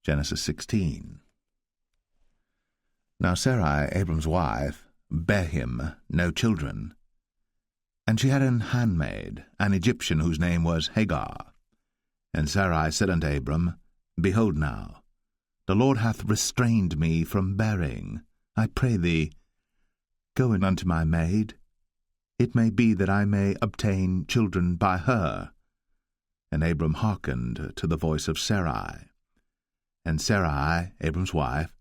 Genesis 16. Now Sarai, Abram's wife, bare him no children. And she had an handmaid, an Egyptian, whose name was Hagar. And Sarai said unto Abram, Behold now, the Lord hath restrained me from bearing. I pray thee, go in unto my maid. It may be that I may obtain children by her. And Abram hearkened to the voice of Sarai. And Sarai, Abram's wife,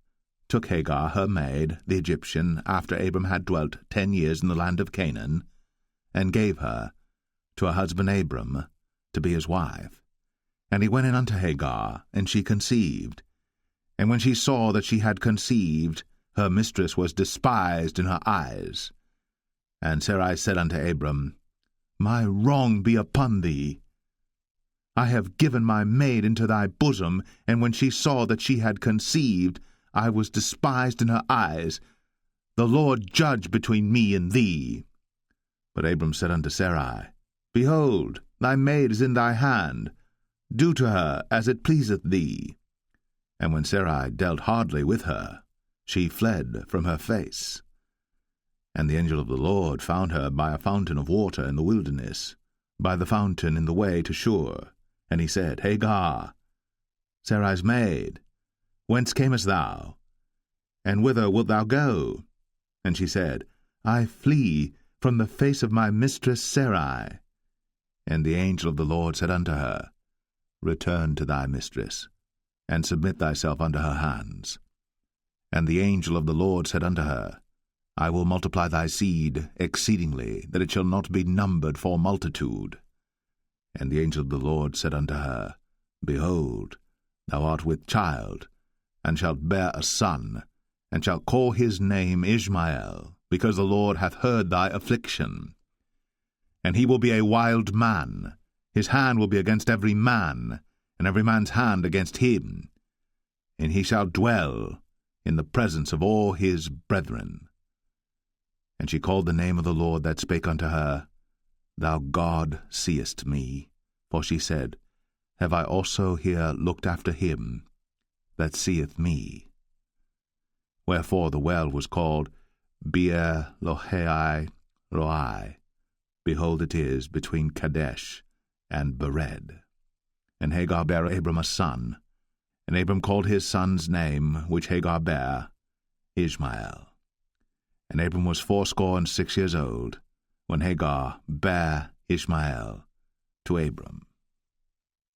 took Hagar her maid, the Egyptian, after Abram had dwelt 10 years in the land of Canaan, and gave her to her husband Abram to be his wife. And he went in unto Hagar, and she conceived. And when she saw that she had conceived, her mistress was despised in her eyes. And Sarai said unto Abram, My wrong be upon thee. I have given my maid into thy bosom, and when she saw that she had conceived, I was despised in her eyes. The Lord judge between me and thee. But Abram said unto Sarai, Behold, thy maid is in thy hand. Do to her as it pleaseth thee. And when Sarai dealt hardly with her, she fled from her face. And the angel of the Lord found her by a fountain of water in the wilderness, by the fountain in the way to Shur. And he said, Hagar, Sarai's maid, whence camest thou? And whither wilt thou go? And she said, I flee from the face of my mistress Sarai. And the angel of the Lord said unto her, Return to thy mistress, and submit thyself unto her hands. And the angel of the Lord said unto her, I will multiply thy seed exceedingly, that it shall not be numbered for multitude. And the angel of the Lord said unto her, Behold, thou art with child, and shalt bear a son, and shalt call his name Ishmael, because the Lord hath heard thy affliction. And he will be a wild man, his hand will be against every man, and every man's hand against him. And he shall dwell in the presence of all his brethren. And she called the name of the Lord that spake unto her, Thou God seest me. For she said, Have I also here looked after him that seeth me? Wherefore the well was called Beer Lohai Roi. Behold, it is between Kadesh and Bered. And Hagar bare Abram a son, and Abram called his son's name, which Hagar bare, Ishmael. And Abram was 86 years old, when Hagar bare Ishmael to Abram.